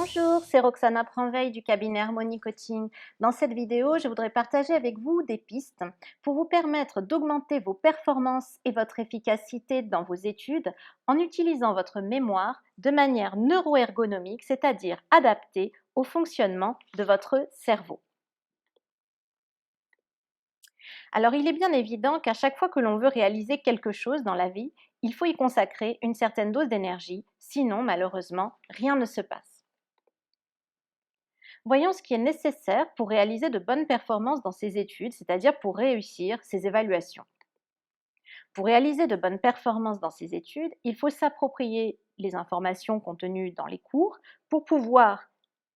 Bonjour, c'est Roxana Pranveil du cabinet Harmony Coaching. Dans cette vidéo, je voudrais partager avec vous des pistes pour vous permettre d'augmenter vos performances et votre efficacité dans vos études en utilisant votre mémoire de manière neuroergonomique, c'est-à-dire adaptée au fonctionnement de votre cerveau. Alors, il est bien évident qu'à chaque fois que l'on veut réaliser quelque chose dans la vie, il faut y consacrer une certaine dose d'énergie, sinon, malheureusement, rien ne se passe. Voyons ce qui est nécessaire pour réaliser de bonnes performances dans ses études, c'est-à-dire pour réussir ses évaluations. Pour réaliser de bonnes performances dans ses études, il faut s'approprier les informations contenues dans les cours pour pouvoir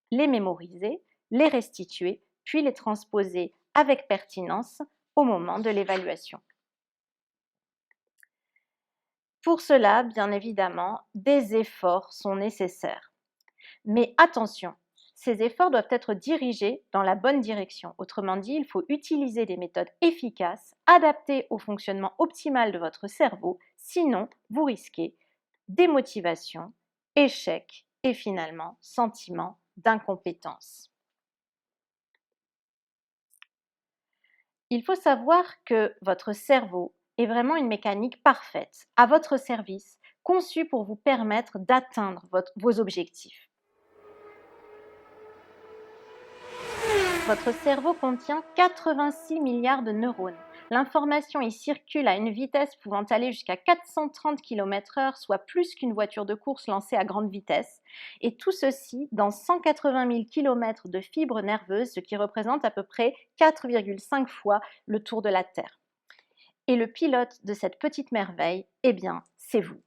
les mémoriser, les restituer, puis les transposer avec pertinence au moment de l'évaluation. Pour cela, bien évidemment, des efforts sont nécessaires. Mais attention, ces efforts doivent être dirigés dans la bonne direction. Autrement dit, il faut utiliser des méthodes efficaces, adaptées au fonctionnement optimal de votre cerveau, sinon vous risquez démotivation, échec et finalement sentiment d'incompétence. Il faut savoir que votre cerveau est vraiment une mécanique parfaite, à votre service, conçue pour vous permettre d'atteindre vos objectifs. Votre cerveau contient 86 milliards de neurones. L'information y circule à une vitesse pouvant aller jusqu'à 430 km/h, soit plus qu'une voiture de course lancée à grande vitesse. Et tout ceci dans 180 000 km de fibres nerveuses, ce qui représente à peu près 4,5 fois le tour de la Terre. Et le pilote de cette petite merveille, eh bien, c'est vous.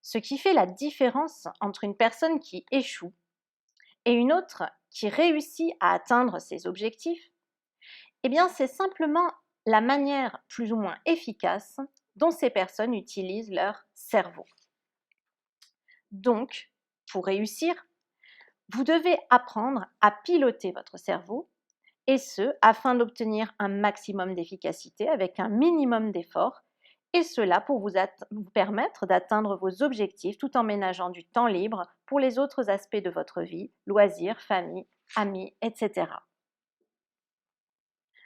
Ce qui fait la différence entre une personne qui échoue et une autre qui réussit à atteindre ses objectifs, eh bien, c'est simplement la manière plus ou moins efficace dont ces personnes utilisent leur cerveau. Donc, pour réussir, vous devez apprendre à piloter votre cerveau, et ce, afin d'obtenir un maximum d'efficacité avec un minimum d'effort, et cela pour vous permettre d'atteindre vos objectifs tout en ménageant du temps libre pour les autres aspects de votre vie, loisirs, famille, amis, etc.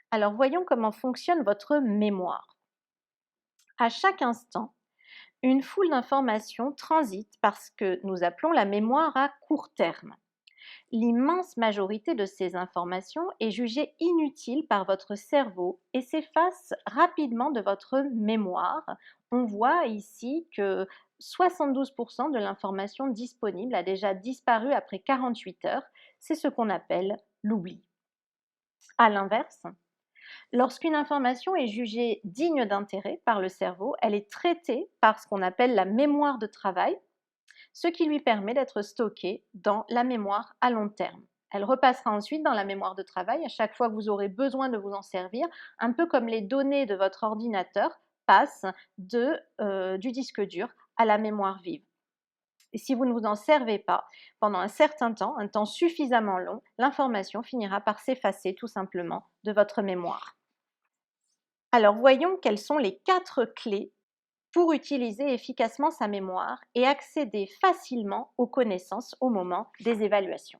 Alors voyons comment fonctionne votre mémoire. À chaque instant, une foule d'informations transite par ce que nous appelons la mémoire à court terme. L'immense majorité de ces informations est jugée inutile par votre cerveau et s'efface rapidement de votre mémoire. On voit ici que 72% de l'information disponible a déjà disparu après 48 heures. C'est ce qu'on appelle l'oubli. À l'inverse, lorsqu'une information est jugée digne d'intérêt par le cerveau, elle est traitée par ce qu'on appelle la mémoire de travail, ce qui lui permet d'être stockée dans la mémoire à long terme. Elle repassera ensuite dans la mémoire de travail à chaque fois que vous aurez besoin de vous en servir, un peu comme les données de votre ordinateur passent du disque dur à la mémoire vive. Et si vous ne vous en servez pas pendant un certain temps, un temps suffisamment long, l'information finira par s'effacer tout simplement de votre mémoire. Alors voyons quelles sont les 4 clés pour utiliser efficacement sa mémoire et accéder facilement aux connaissances au moment des évaluations.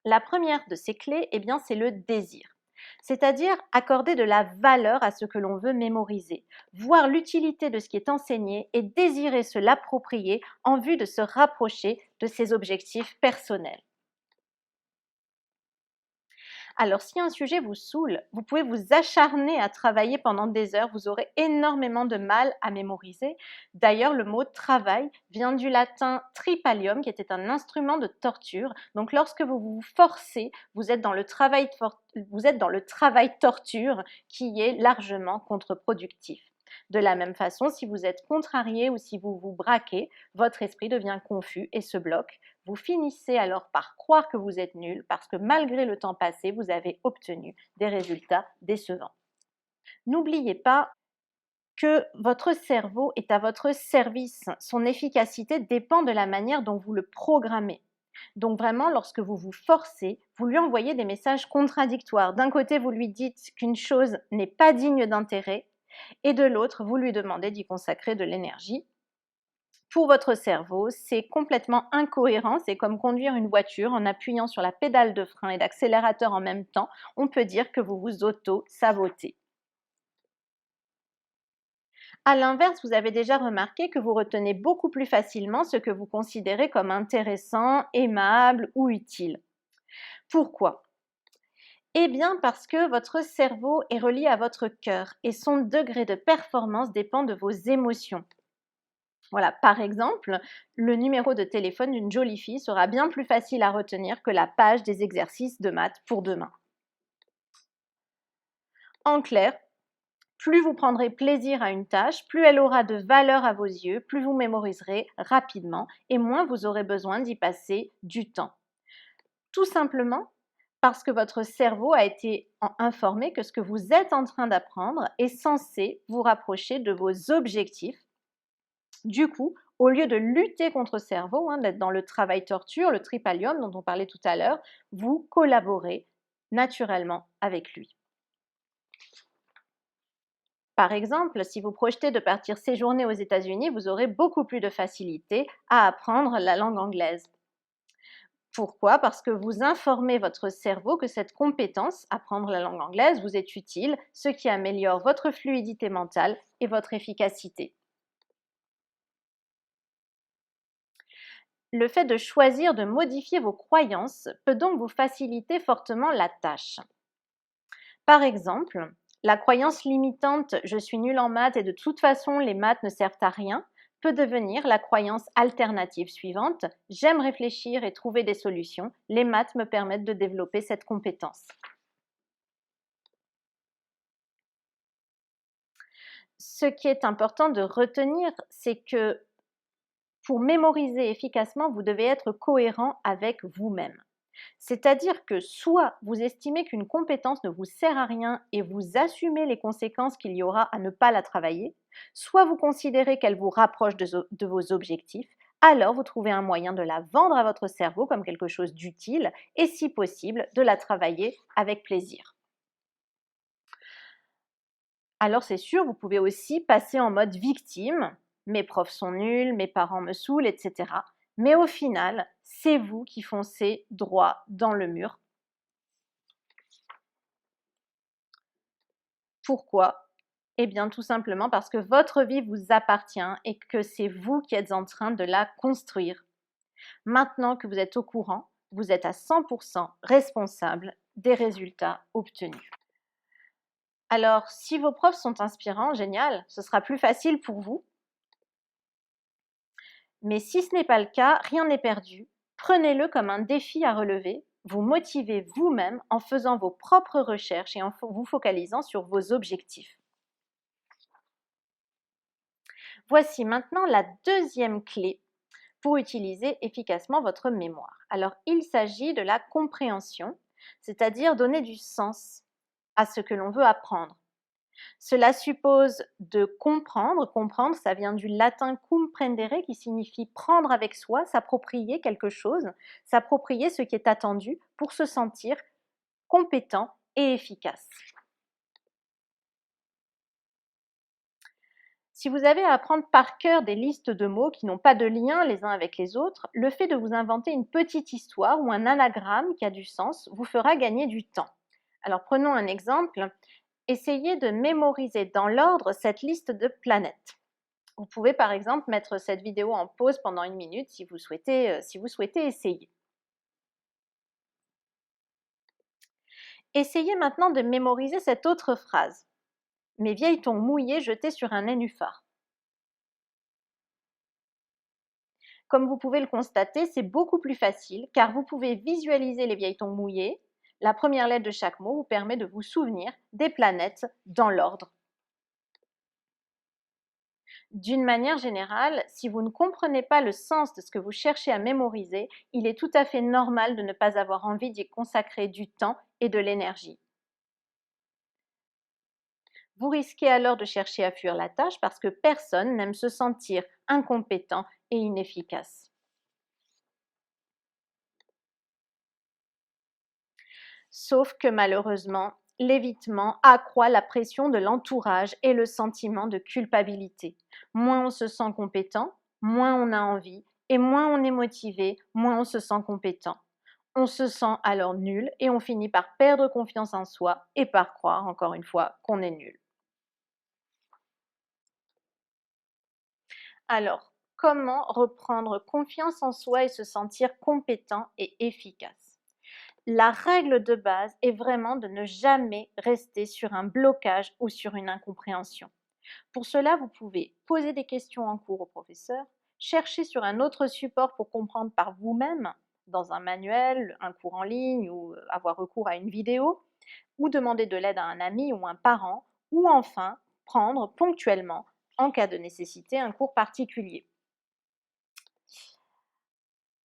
La première de ces clés, eh bien, c'est le désir, c'est-à-dire accorder de la valeur à ce que l'on veut mémoriser, voir l'utilité de ce qui est enseigné et désirer se l'approprier en vue de se rapprocher de ses objectifs personnels. Alors, si un sujet vous saoule, vous pouvez vous acharner à travailler pendant des heures, vous aurez énormément de mal à mémoriser. D'ailleurs, le mot travail vient du latin tripalium, qui était un instrument de torture. Donc, lorsque vous vous forcez, vous êtes dans le travail torture, qui est largement contre-productif. De la même façon, si vous êtes contrarié ou si vous vous braquez, votre esprit devient confus et se bloque. Vous finissez alors par croire que vous êtes nul parce que malgré le temps passé, vous avez obtenu des résultats décevants. N'oubliez pas que votre cerveau est à votre service. Son efficacité dépend de la manière dont vous le programmez. Donc vraiment, lorsque vous vous forcez, vous lui envoyez des messages contradictoires. D'un côté, vous lui dites qu'une chose n'est pas digne d'intérêt et de l'autre, vous lui demandez d'y consacrer de l'énergie Pour votre cerveau, c'est complètement incohérent, c'est comme conduire une voiture en appuyant sur la pédale de frein et d'accélérateur en même temps. On peut dire que vous vous auto-sabotez. À l'inverse, vous avez déjà remarqué que vous retenez beaucoup plus facilement ce que vous considérez comme intéressant, aimable ou utile. Pourquoi? Eh bien parce que votre cerveau est relié à votre cœur et son degré de performance dépend de vos émotions. Voilà, par exemple, le numéro de téléphone d'une jolie fille sera bien plus facile à retenir que la page des exercices de maths pour demain. En clair, plus vous prendrez plaisir à une tâche, plus elle aura de valeur à vos yeux, plus vous mémoriserez rapidement et moins vous aurez besoin d'y passer du temps. Tout simplement parce que votre cerveau a été informé que ce que vous êtes en train d'apprendre est censé vous rapprocher de vos objectifs. Du coup, au lieu de lutter contre le cerveau, d'être dans le travail torture, le tripalium dont on parlait tout à l'heure, vous collaborez naturellement avec lui. Par exemple, si vous projetez de partir séjourner aux États-Unis, vous aurez beaucoup plus de facilité à apprendre la langue anglaise. Pourquoi? Parce que vous informez votre cerveau que cette compétence, apprendre la langue anglaise, vous est utile, ce qui améliore votre fluidité mentale et votre efficacité. Le fait de choisir de modifier vos croyances peut donc vous faciliter fortement la tâche. Par exemple, la croyance limitante « je suis nul en maths et de toute façon les maths ne servent à rien » peut devenir la croyance alternative suivante « j'aime réfléchir et trouver des solutions, les maths me permettent de développer cette compétence ». Ce qui est important de retenir, c'est que pour mémoriser efficacement, vous devez être cohérent avec vous-même. C'est-à-dire que soit vous estimez qu'une compétence ne vous sert à rien et vous assumez les conséquences qu'il y aura à ne pas la travailler, soit vous considérez qu'elle vous rapproche de vos objectifs, alors vous trouvez un moyen de la vendre à votre cerveau comme quelque chose d'utile et si possible de la travailler avec plaisir. Alors c'est sûr, vous pouvez aussi passer en mode victime. Mes profs sont nuls, mes parents me saoulent, etc. Mais au final, c'est vous qui foncez droit dans le mur. Pourquoi? Eh bien tout simplement parce que votre vie vous appartient et que c'est vous qui êtes en train de la construire. Maintenant que vous êtes au courant, vous êtes à 100% responsable des résultats obtenus. Alors, si vos profs sont inspirants, génial, ce sera plus facile pour vous. Mais si ce n'est pas le cas, rien n'est perdu. Prenez-le comme un défi à relever. Vous motivez vous-même en faisant vos propres recherches et en vous focalisant sur vos objectifs. Voici maintenant la deuxième clé pour utiliser efficacement votre mémoire. Alors, il s'agit de la compréhension, c'est-à-dire donner du sens à ce que l'on veut apprendre. Cela suppose de comprendre. Comprendre, ça vient du latin comprendere qui signifie prendre avec soi, s'approprier quelque chose, s'approprier ce qui est attendu pour se sentir compétent et efficace. Si vous avez à apprendre par cœur des listes de mots qui n'ont pas de lien les uns avec les autres, le fait de vous inventer une petite histoire ou un anagramme qui a du sens vous fera gagner du temps. Alors prenons un exemple. Essayez de mémoriser dans l'ordre cette liste de planètes. Vous pouvez par exemple mettre cette vidéo en pause pendant 1 minute si vous souhaitez essayer. Essayez maintenant de mémoriser cette autre phrase. Mes vieilles tongs mouillées jetées sur un nénuphar. Comme vous pouvez le constater, c'est beaucoup plus facile car vous pouvez visualiser les vieilles tongs mouillées. La première lettre de chaque mot vous permet de vous souvenir des planètes dans l'ordre. D'une manière générale, si vous ne comprenez pas le sens de ce que vous cherchez à mémoriser, il est tout à fait normal de ne pas avoir envie d'y consacrer du temps et de l'énergie. Vous risquez alors de chercher à fuir la tâche parce que personne n'aime se sentir incompétent et inefficace. Sauf que malheureusement, l'évitement accroît la pression de l'entourage et le sentiment de culpabilité. Moins on se sent compétent, moins on a envie, et moins on est motivé, moins on se sent compétent. On se sent alors nul et on finit par perdre confiance en soi et par croire, encore une fois, qu'on est nul. Alors, comment reprendre confiance en soi et se sentir compétent et efficace? La règle de base est vraiment de ne jamais rester sur un blocage ou sur une incompréhension. Pour cela, vous pouvez poser des questions en cours au professeur, chercher sur un autre support pour comprendre par vous-même, dans un manuel, un cours en ligne ou avoir recours à une vidéo, ou demander de l'aide à un ami ou un parent, ou enfin prendre ponctuellement, en cas de nécessité, un cours particulier.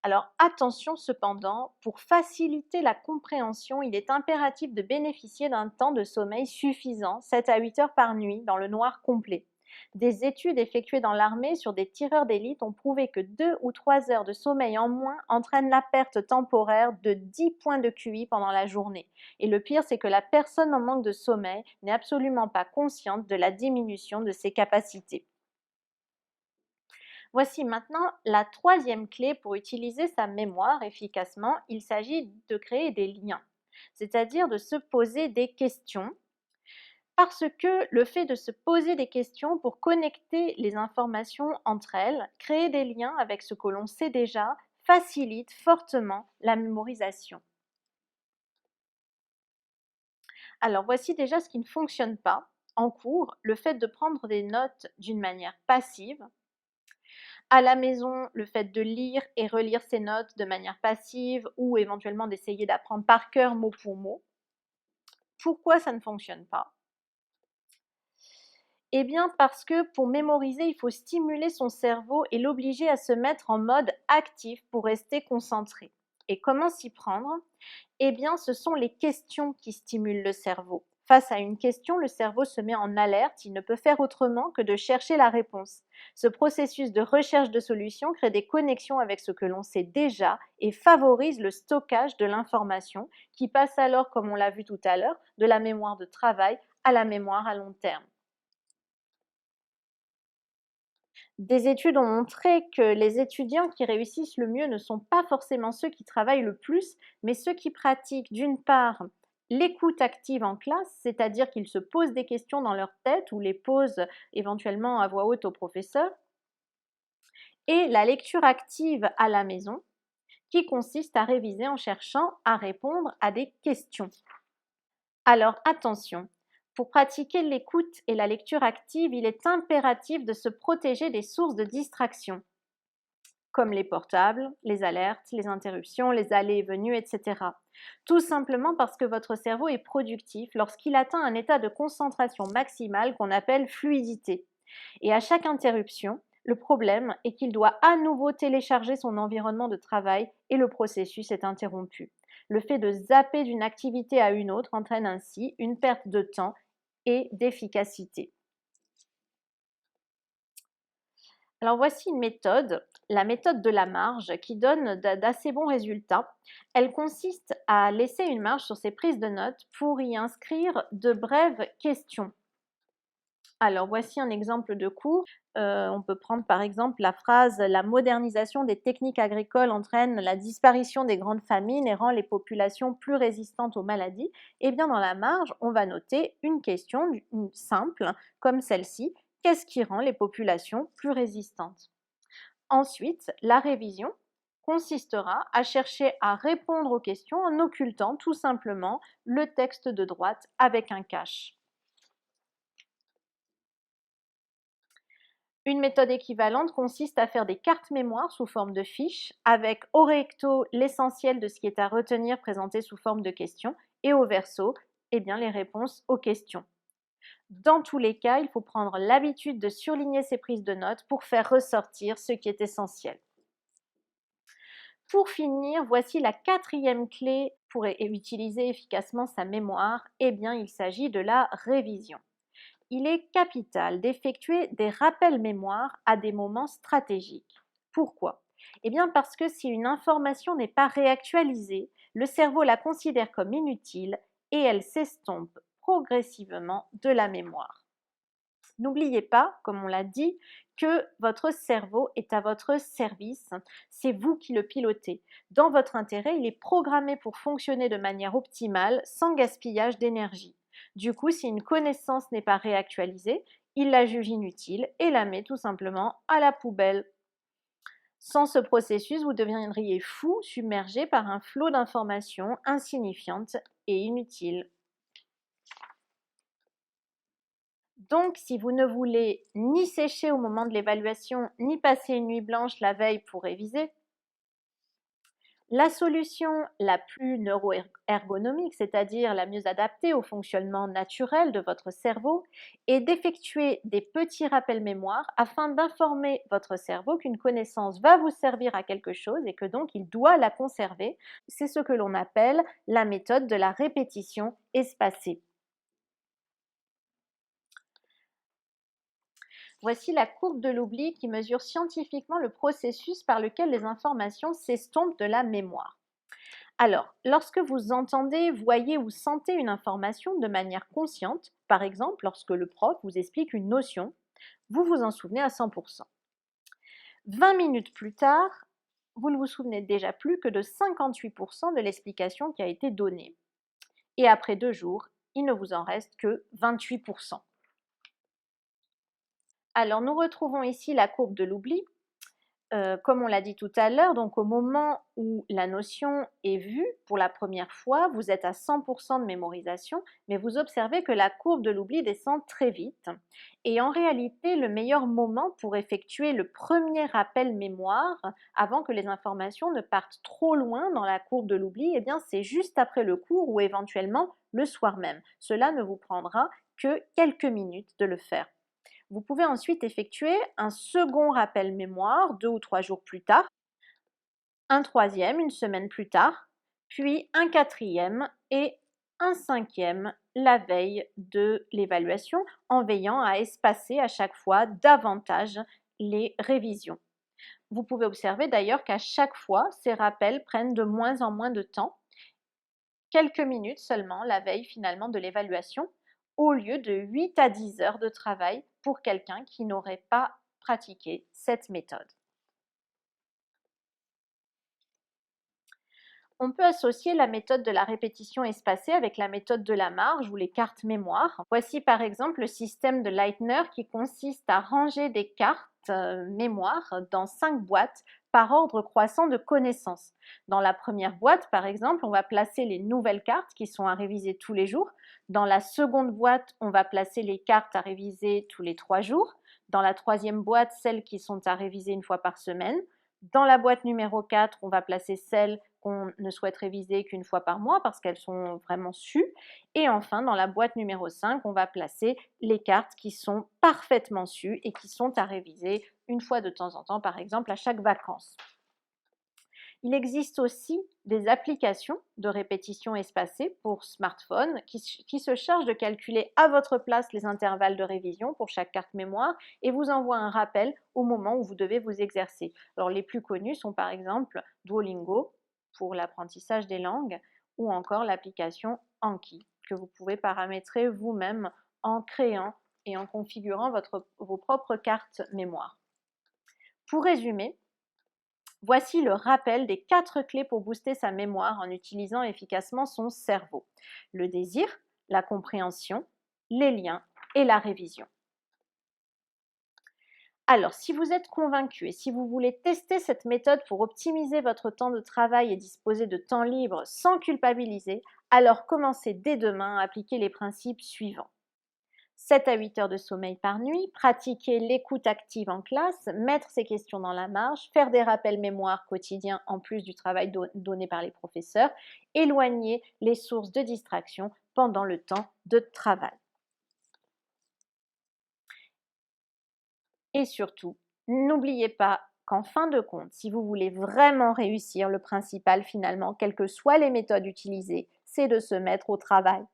Alors attention cependant, pour faciliter la compréhension, il est impératif de bénéficier d'un temps de sommeil suffisant, 7 à 8 heures par nuit, dans le noir complet. Des études effectuées dans l'armée sur des tireurs d'élite ont prouvé que 2 ou 3 heures de sommeil en moins entraînent la perte temporaire de 10 points de QI pendant la journée. Et le pire, c'est que la personne en manque de sommeil n'est absolument pas consciente de la diminution de ses capacités. Voici maintenant la troisième clé pour utiliser sa mémoire efficacement. Il s'agit de créer des liens, c'est-à-dire de se poser des questions, parce que le fait de se poser des questions pour connecter les informations entre elles, créer des liens avec ce que l'on sait déjà, facilite fortement la mémorisation. Alors voici déjà ce qui ne fonctionne pas en cours, le fait de prendre des notes d'une manière passive. À la maison, le fait de lire et relire ses notes de manière passive ou éventuellement d'essayer d'apprendre par cœur mot pour mot. Pourquoi ça ne fonctionne pas? Eh bien parce que pour mémoriser, il faut stimuler son cerveau et l'obliger à se mettre en mode actif pour rester concentré. Et comment s'y prendre? Eh bien, ce sont les questions qui stimulent le cerveau. Face à une question, le cerveau se met en alerte, il ne peut faire autrement que de chercher la réponse. Ce processus de recherche de solutions crée des connexions avec ce que l'on sait déjà et favorise le stockage de l'information qui passe alors, comme on l'a vu tout à l'heure, de la mémoire de travail à la mémoire à long terme. Des études ont montré que les étudiants qui réussissent le mieux ne sont pas forcément ceux qui travaillent le plus, mais ceux qui pratiquent d'une part l'écoute active en classe, c'est-à-dire qu'ils se posent des questions dans leur tête ou les posent éventuellement à voix haute au professeur, et la lecture active à la maison, qui consiste à réviser en cherchant à répondre à des questions. Alors attention, pour pratiquer l'écoute et la lecture active, il est impératif de se protéger des sources de distraction, comme les portables, les alertes, les interruptions, les allées et venues, etc. Tout simplement parce que votre cerveau est productif lorsqu'il atteint un état de concentration maximale qu'on appelle fluidité. Et à chaque interruption, le problème est qu'il doit à nouveau télécharger son environnement de travail et le processus est interrompu. Le fait de zapper d'une activité à une autre entraîne ainsi une perte de temps et d'efficacité. Alors voici une méthode, la méthode de la marge, qui donne d'assez bons résultats. Elle consiste à laisser une marge sur ses prises de notes pour y inscrire de brèves questions. Alors voici un exemple de cours. On peut prendre par exemple la phrase « La modernisation des techniques agricoles entraîne la disparition des grandes famines et rend les populations plus résistantes aux maladies ». Et bien dans la marge, on va noter une question simple comme celle-ci. Qu'est-ce qui rend les populations plus résistantes? Ensuite, la révision consistera à chercher à répondre aux questions en occultant tout simplement le texte de droite avec un cache. Une méthode équivalente consiste à faire des cartes mémoire sous forme de fiches, avec au recto l'essentiel de ce qui est à retenir présenté sous forme de questions, et au verso, eh bien, les réponses aux questions. Dans tous les cas, il faut prendre l'habitude de surligner ses prises de notes pour faire ressortir ce qui est essentiel. Pour finir, voici la quatrième clé pour utiliser efficacement sa mémoire. Eh bien, il s'agit de la révision. Il est capital d'effectuer des rappels mémoire à des moments stratégiques. Pourquoi? Eh bien parce que si une information n'est pas réactualisée, le cerveau la considère comme inutile et elle s'estompe progressivement de la mémoire. N'oubliez pas, comme on l'a dit, que votre cerveau est à votre service. C'est vous qui le pilotez. Dans votre intérêt, il est programmé pour fonctionner de manière optimale, sans gaspillage d'énergie. Du coup, si une connaissance n'est pas réactualisée, il la juge inutile et la met tout simplement à la poubelle. Sans ce processus, vous deviendriez fou, submergé par un flot d'informations insignifiantes et inutiles. Donc, si vous ne voulez ni sécher au moment de l'évaluation, ni passer une nuit blanche la veille pour réviser, la solution la plus neuroergonomique, c'est-à-dire la mieux adaptée au fonctionnement naturel de votre cerveau, est d'effectuer des petits rappels mémoire afin d'informer votre cerveau qu'une connaissance va vous servir à quelque chose et que donc il doit la conserver. C'est ce que l'on appelle la méthode de la répétition espacée. Voici la courbe de l'oubli qui mesure scientifiquement le processus par lequel les informations s'estompent de la mémoire. Alors, lorsque vous entendez, voyez ou sentez une information de manière consciente, par exemple lorsque le prof vous explique une notion, vous vous en souvenez à 100%. 20 minutes plus tard, vous ne vous souvenez déjà plus que de 58% de l'explication qui a été donnée. Et après 2 jours, il ne vous en reste que 28%. Alors, nous retrouvons ici la courbe de l'oubli. Comme on l'a dit tout à l'heure, donc au moment où la notion est vue pour la première fois, vous êtes à 100% de mémorisation, mais vous observez que la courbe de l'oubli descend très vite. Et en réalité, le meilleur moment pour effectuer le premier rappel mémoire, avant que les informations ne partent trop loin dans la courbe de l'oubli, eh bien c'est juste après le cours ou éventuellement le soir même. Cela ne vous prendra que quelques minutes de le faire. Vous pouvez ensuite effectuer un second rappel mémoire 2 ou 3 jours plus tard, un troisième une semaine plus tard, puis un quatrième et un cinquième la veille de l'évaluation, en veillant à espacer à chaque fois davantage les révisions. Vous pouvez observer d'ailleurs qu'à chaque fois, ces rappels prennent de moins en moins de temps, quelques minutes seulement la veille finalement de l'évaluation, au lieu de 8 à 10 heures de travail pour quelqu'un qui n'aurait pas pratiqué cette méthode. On peut associer la méthode de la répétition espacée avec la méthode de la marge ou les cartes mémoire. Voici par exemple le système de Leitner qui consiste à ranger des cartes mémoire dans 5 boîtes par ordre croissant de connaissances. Dans la première boîte, par exemple, on va placer les nouvelles cartes qui sont à réviser tous les jours. Dans la seconde boîte, on va placer les cartes à réviser tous les 3 jours. Dans la troisième boîte, celles qui sont à réviser une fois par semaine. Dans la boîte numéro 4, on va placer celles qu'on ne souhaite réviser qu'une fois par mois parce qu'elles sont vraiment sues. Et enfin, dans la boîte numéro 5, on va placer les cartes qui sont parfaitement sues et qui sont à réviser une fois de temps en temps, par exemple à chaque vacances. Il existe aussi des applications de répétition espacée pour smartphone qui se chargent de calculer à votre place les intervalles de révision pour chaque carte mémoire et vous envoient un rappel au moment où vous devez vous exercer. Alors les plus connus sont par exemple Duolingo pour l'apprentissage des langues ou encore l'application Anki que vous pouvez paramétrer vous-même en créant et en configurant vos propres cartes mémoire. Pour résumer, voici le rappel des 4 clés pour booster sa mémoire en utilisant efficacement son cerveau. Le désir, la compréhension, les liens et la révision. Alors, si vous êtes convaincu et si vous voulez tester cette méthode pour optimiser votre temps de travail et disposer de temps libre sans culpabiliser, alors commencez dès demain à appliquer les principes suivants. 7 à 8 heures de sommeil par nuit, pratiquer l'écoute active en classe, mettre ses questions dans la marge, faire des rappels mémoire quotidiens en plus du travail donné par les professeurs, éloigner les sources de distraction pendant le temps de travail. Et surtout, n'oubliez pas qu'en fin de compte, si vous voulez vraiment réussir, le principal finalement, quelles que soient les méthodes utilisées, c'est de se mettre au travail.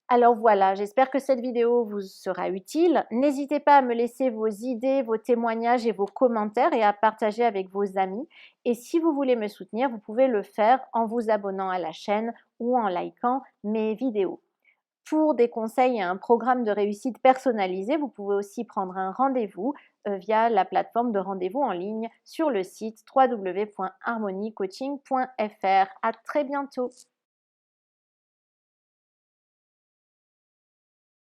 Alors voilà, j'espère que cette vidéo vous sera utile. N'hésitez pas à me laisser vos idées, vos témoignages et vos commentaires et à partager avec vos amis. Et si vous voulez me soutenir, vous pouvez le faire en vous abonnant à la chaîne ou en likant mes vidéos. Pour des conseils et un programme de réussite personnalisé, vous pouvez aussi prendre un rendez-vous via la plateforme de rendez-vous en ligne sur le site www.harmoniecoaching.fr. À très bientôt!